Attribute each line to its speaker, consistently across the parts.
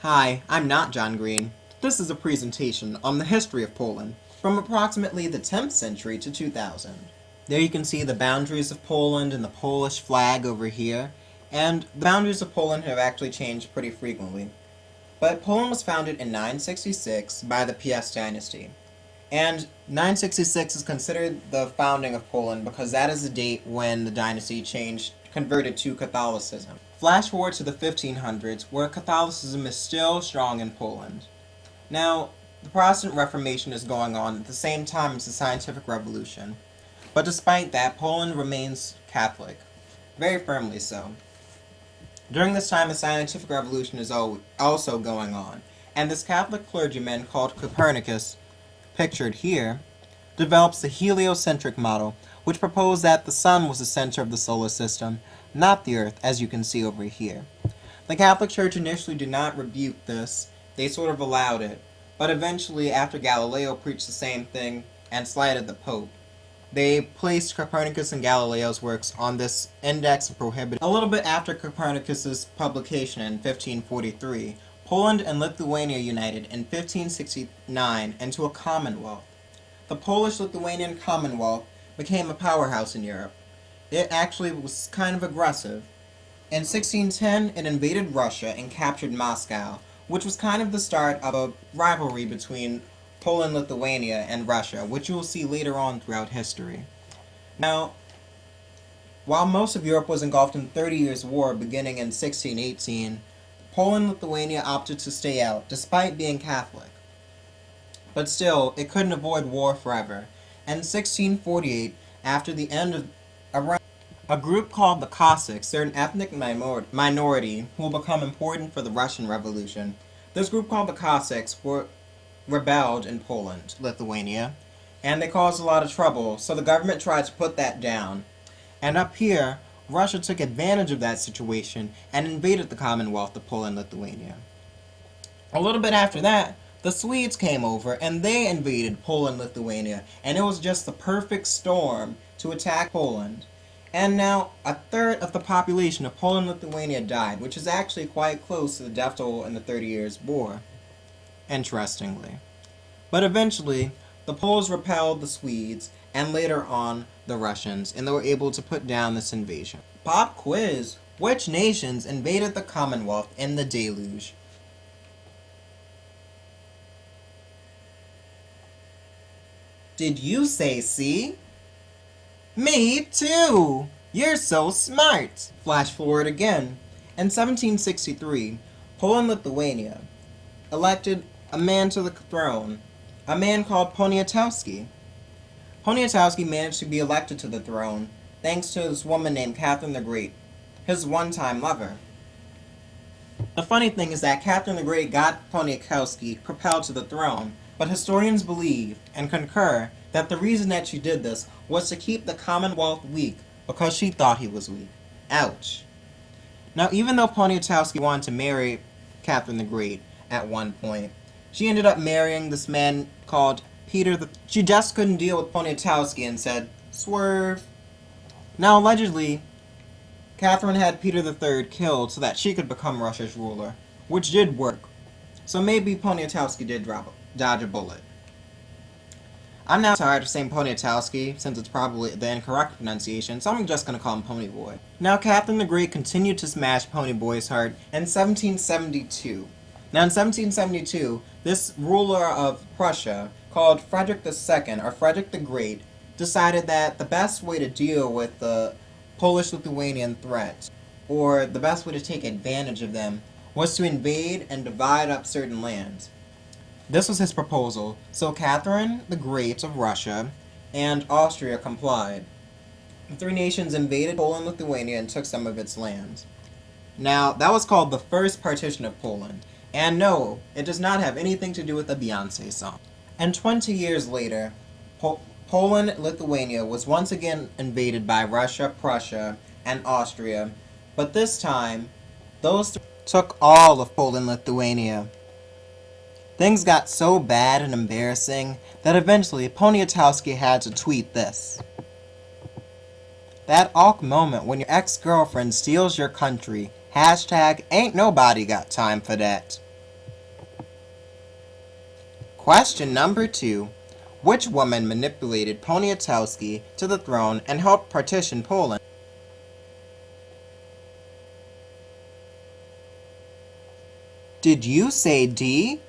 Speaker 1: Hi, I'm not John Green. This is a presentation on the history of Poland from approximately the 10th century to 2000. There you can see the boundaries of Poland and the Polish flag over here, and the boundaries of Poland have actually changed pretty frequently. But Poland was founded in 966 by the Piast dynasty. And 966 is considered the founding of Poland because that is the date when the dynasty converted to Catholicism. Flash forward to the 1500s, where Catholicism is still strong in Poland. Now, the Protestant Reformation is going on at the same time as the Scientific Revolution. But despite that, Poland remains Catholic. Very firmly so. During this time, the Scientific Revolution is also going on, and this Catholic clergyman called Copernicus, pictured here, develops the heliocentric model, which proposed that the sun was the center of the solar system, not the earth, as you can see over here. The Catholic Church initially did not rebuke this, they sort of allowed it, but eventually, after Galileo preached the same thing and slighted the Pope, they placed Copernicus and Galileo's works on this index of prohibited. A little bit after Copernicus's publication in 1543, Poland and Lithuania united in 1569 into a commonwealth. The Polish-Lithuanian Commonwealth became a powerhouse in Europe. It actually was kind of aggressive. In 1610, it invaded Russia and captured Moscow, which was kind of the start of a rivalry between Poland, Lithuania, and Russia, which you will see later on throughout history. Now, while most of Europe was engulfed in 30 Years' War beginning in 1618, Poland and Lithuania opted to stay out, despite being Catholic. But still, it couldn't avoid war forever. And in 1648, after the end of a group called the Cossacks, they're an ethnic minority who will become important for the Russian Revolution. This group called the Cossacks rebelled in Poland, Lithuania, and they caused a lot of trouble, so the government tried to put that down. And up here, Russia took advantage of that situation and invaded the Commonwealth of Poland, Lithuania. A little bit after that, the Swedes came over and they invaded Poland, Lithuania, and it was just the perfect storm to attack Poland. And now, a third of the population of Poland, Lithuania died, which is actually quite close to the death toll in the 30 Years' War, interestingly. But eventually, the Poles repelled the Swedes, and later on, the Russians, and they were able to put down this invasion. Pop quiz! Which nations invaded the Commonwealth in the Deluge? Did you say C? Me too! You're so smart! Flash forward again. In 1763, Poland-Lithuania elected a man to the throne, a man called Poniatowski. Poniatowski managed to be elected to the throne thanks to this woman named Catherine the Great, his one-time lover. The funny thing is that Catherine the Great got Poniatowski propelled to the throne, but historians believe and concur that the reason that she did this was to keep the Commonwealth weak because she thought he was weak. Ouch. Now, even though Poniatowski wanted to marry Catherine the Great at one point, she ended up marrying this man called Peter the... She just couldn't deal with Poniatowski and said, swerve. Now, allegedly, Catherine had Peter III killed so that she could become Russia's ruler, which did work. So maybe Poniatowski did dodge a bullet. I'm now tired of saying Poniatowski, since it's probably the incorrect pronunciation, so I'm just going to call him Ponyboy. Now, Catherine the Great continued to smash Ponyboy's heart in 1772. Now, in 1772, this ruler of Prussia, called Frederick II, or Frederick the Great, decided that the best way to deal with the Polish-Lithuanian threat, or the best way to take advantage of them, was to invade and divide up certain lands. This was his proposal, so Catherine the Great of Russia and Austria complied. The three nations invaded Poland, Lithuania, and took some of its lands. Now, that was called the First Partition of Poland, and no, it does not have anything to do with a Beyonce song. And 20 years later, Poland, Lithuania was once again invaded by Russia, Prussia, and Austria, but this time, those three took all of Poland, Lithuania. Things got so bad and embarrassing that eventually Poniatowski had to tweet this. That awk moment when your ex-girlfriend steals your country. Hashtag ain't nobody got time for that. Question number 2. Which woman manipulated Poniatowski to the throne and helped partition Poland? Did you say D?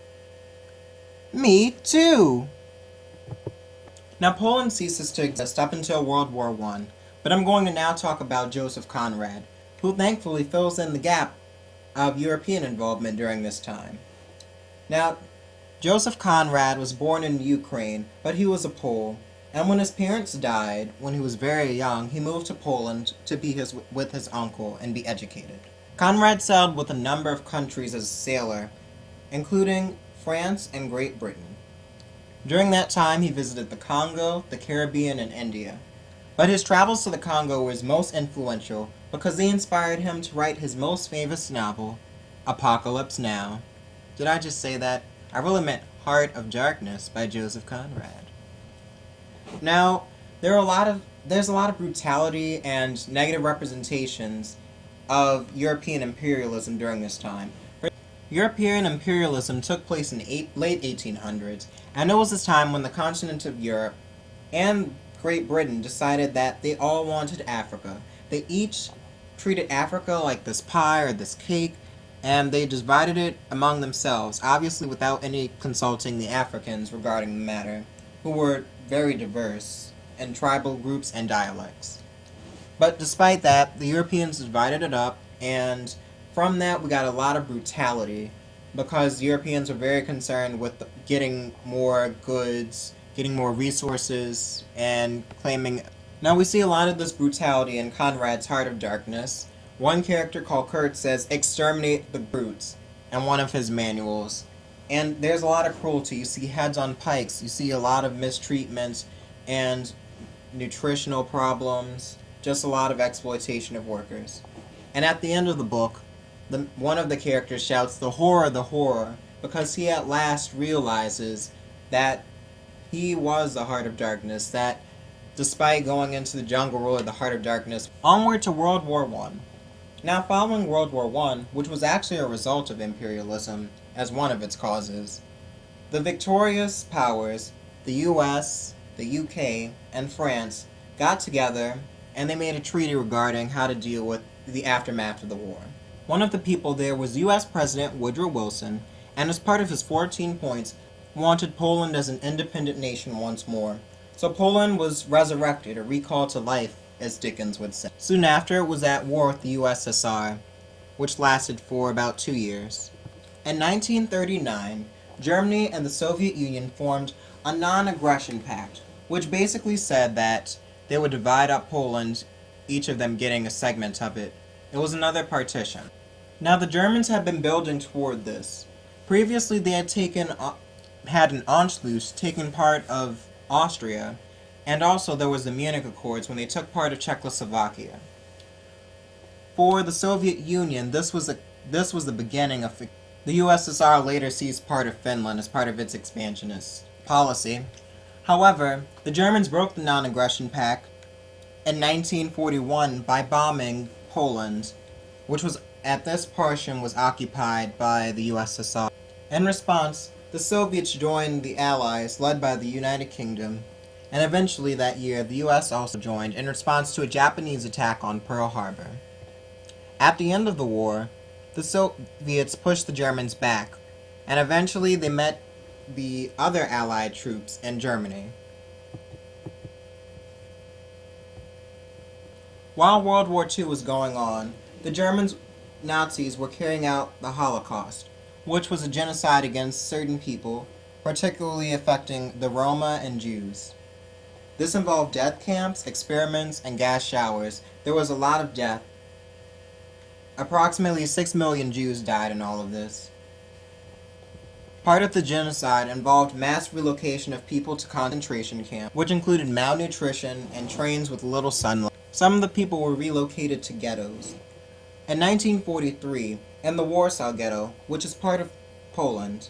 Speaker 1: Me too! Now Poland ceases to exist up until World War I, but I'm going to now talk about Joseph Conrad, who thankfully fills in the gap of European involvement during this time. Now, Joseph Conrad was born in Ukraine, but he was a Pole, and when his parents died when he was very young, he moved to Poland to be with his uncle and be educated. Conrad sailed with a number of countries as a sailor, including France and Great Britain. During that time, he visited the Congo, the Caribbean, and India. But his travels to the Congo were his most influential because they inspired him to write his most famous novel, Apocalypse Now. Did I just say that? I really meant Heart of Darkness by Joseph Conrad. Now, there's a lot of brutality and negative representations of European imperialism during this time. European imperialism took place in the late 1800s, and it was this time when the continent of Europe and Great Britain decided that they all wanted Africa. They each treated Africa like this pie or this cake, and they divided it among themselves, obviously without any consulting the Africans regarding the matter, who were very diverse in tribal groups and dialects. But despite that, the Europeans divided it up, and from that we got a lot of brutality because the Europeans were very concerned with getting more goods, getting more resources, and claiming... Now we see a lot of this brutality in Conrad's Heart of Darkness. One character called Kurt says, "Exterminate the brutes," in one of his manuals. And there's a lot of cruelty. You see heads on pikes, you see a lot of mistreatments and nutritional problems, just a lot of exploitation of workers. And at the end of the book, one of the characters shouts, the horror," because he at last realizes that he was the Heart of Darkness, that despite going into the jungle rule of the Heart of Darkness, onward to World War I. Now, following World War I, which was actually a result of imperialism as one of its causes, the victorious powers, the US, the UK, and France, got together and they made a treaty regarding how to deal with the aftermath of the war. One of the people there was US President Woodrow Wilson, and as part of his 14 points, wanted Poland as an independent nation once more. So Poland was resurrected, or recalled to life, as Dickens would say. Soon after, it was at war with the USSR, which lasted for about 2 years. In 1939, Germany and the Soviet Union formed a non-aggression pact, which basically said that they would divide up Poland, each of them getting a segment of it. It was another partition. Now, the Germans had been building toward this. Previously, they had an Anschluss, taken part of Austria, and also there was the Munich Accords when they took part of Czechoslovakia. For the Soviet Union, this was the beginning of the USSR later seized part of Finland as part of its expansionist policy. However, the Germans broke the non-aggression pact in 1941 by bombing Poland, which was at this portion was occupied by the USSR. In response, the Soviets joined the Allies, led by the United Kingdom, and eventually that year the US also joined in response to a Japanese attack on Pearl Harbor. At the end of the war, the Soviets pushed the Germans back, and eventually they met the other Allied troops in Germany. While World War II was going on, the German Nazis were carrying out the Holocaust, which was a genocide against certain people, particularly affecting the Roma and Jews. This involved death camps, experiments, and gas showers. There was a lot of death. Approximately 6 million Jews died in all of this. Part of the genocide involved mass relocation of people to concentration camps, which included malnutrition and trains with little sunlight. Some of the people were relocated to ghettos. In 1943, in the Warsaw Ghetto, which is part of Poland,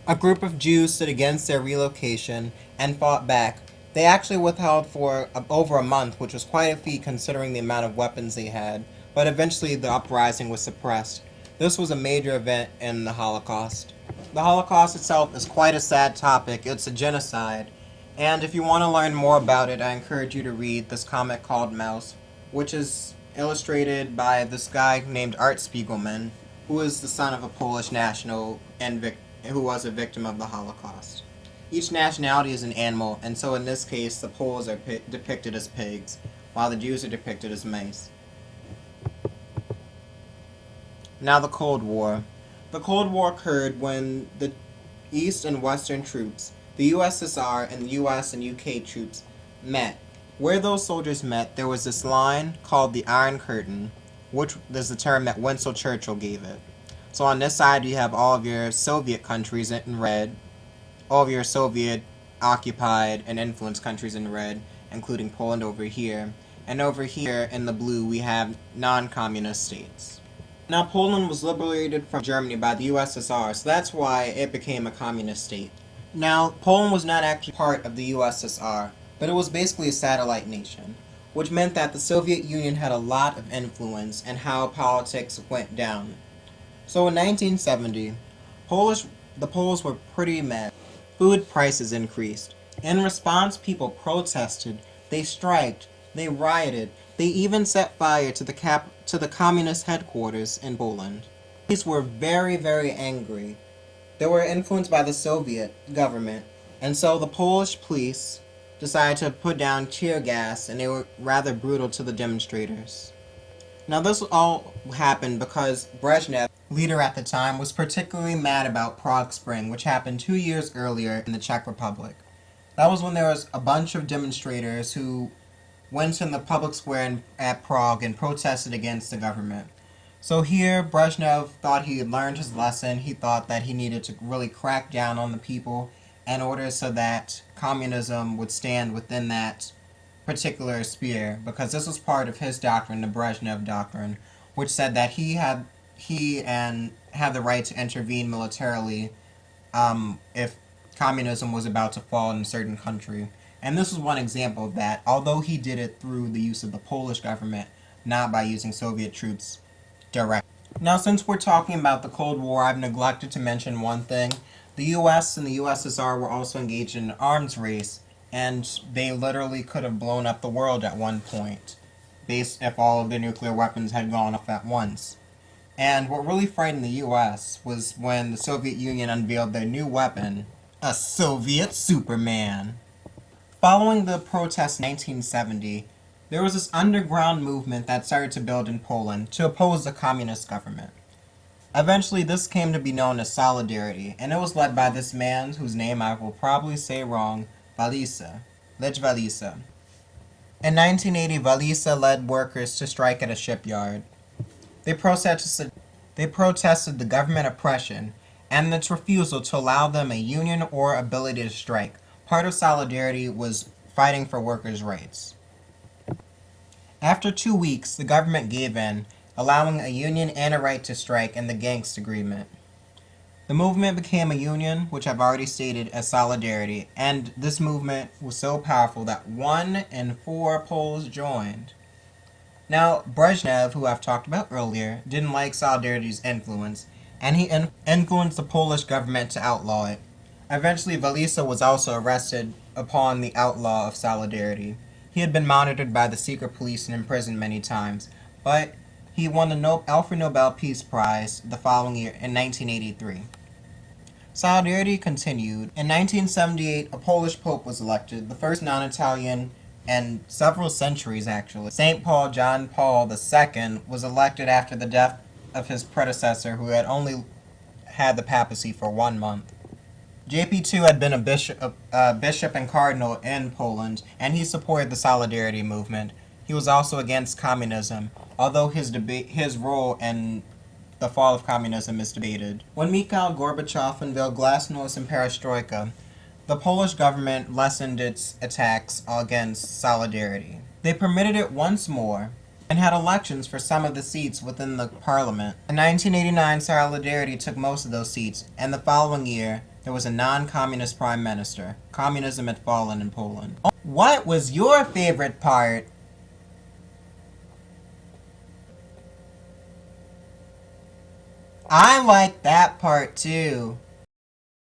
Speaker 1: a group of Jews stood against their relocation and fought back. They actually withheld for over a month, which was quite a feat considering the amount of weapons they had, but eventually the uprising was suppressed. This was a major event in the Holocaust. The Holocaust itself is quite a sad topic. It's a genocide. And if you want to learn more about it, I encourage you to read this comic called Mouse, which is illustrated by this guy named Art Spiegelman, who is the son of a Polish national and who was a victim of the Holocaust. Each nationality is an animal, and so in this case, the Poles are depicted as pigs, while the Jews are depicted as mice. Now the Cold War. The Cold War occurred when the East and Western troops, the USSR and the US and UK troops, met. Where those soldiers met, there was this line called the Iron Curtain, which is the term that Winston Churchill gave it. So on this side, you have all of your Soviet countries in red, all of your Soviet occupied and influenced countries in red, including Poland over here. And over here in the blue, we have non-communist states. Now, Poland was liberated from Germany by the USSR, so that's why it became a communist state. Now, Poland was not actually part of the USSR, but it was basically a satellite nation, which meant that the Soviet Union had a lot of influence in how politics went down. So in 1970, the Poles were pretty mad. Food prices increased. In response, people protested, they striked, they rioted, they even set fire to the communist headquarters in Poland. These were very, very angry. They were influenced by the Soviet government, and so the Polish police decided to put down tear gas, and they were rather brutal to the demonstrators. Now this all happened because Brezhnev, leader at the time, was particularly mad about Prague Spring, which happened 2 years earlier in the Czech Republic. That was when there was a bunch of demonstrators who went in the public square at Prague and protested against the government. So here, Brezhnev thought he had learned his lesson. He thought that he needed to really crack down on the people in order so that communism would stand within that particular sphere, because this was part of his doctrine, the Brezhnev doctrine, which said that he had the right to intervene militarily if communism was about to fall in a certain country. And this is one example of that, although he did it through the use of the Polish government, not by using Soviet troops directly. Now, since we're talking about the Cold War, I've neglected to mention one thing. The US and the USSR were also engaged in an arms race, and they literally could have blown up the world at one point, based if all of their nuclear weapons had gone off at once. And what really frightened the US was when the Soviet Union unveiled their new weapon, a Soviet Superman. Following the protests in 1970, there was this underground movement that started to build in Poland to oppose the communist government. Eventually, this came to be known as Solidarity, and it was led by this man whose name I will probably say wrong, Walesa, Lech Walesa. In 1980, Walesa led workers to strike at a shipyard. They protested the government oppression and its refusal to allow them a union or ability to strike. Part of Solidarity was fighting for workers' rights. After 2 weeks, the government gave in, allowing a union and a right to strike in the Gdansk Agreement. The movement became a union, which I've already stated as Solidarity, and this movement was so powerful that 1 in 4 Poles joined. Now, Brezhnev, who I've talked about earlier, didn't like Solidarity's influence, and he influenced the Polish government to outlaw it. Eventually, Walesa was also arrested upon the outlaw of Solidarity. He had been monitored by the secret police and imprisoned many times, but he won the Alfred Nobel Peace Prize the following year in 1983. Solidarity continued. In 1978, a Polish pope was elected, the first non-Italian in several centuries actually. St. John Paul II was elected after the death of his predecessor, who had only had the papacy for 1 month. JP2 had been a bishop and cardinal in Poland, and he supported the Solidarity movement. He was also against communism, although his role in the fall of communism is debated. When Mikhail Gorbachev unveiled Glasnost and Perestroika, the Polish government lessened its attacks against Solidarity. They permitted it once more and had elections for some of the seats within the parliament. In 1989, Solidarity took most of those seats, and the following year, there was a non-communist prime minister. Communism had fallen in Poland. What was your favorite part? I like that part too.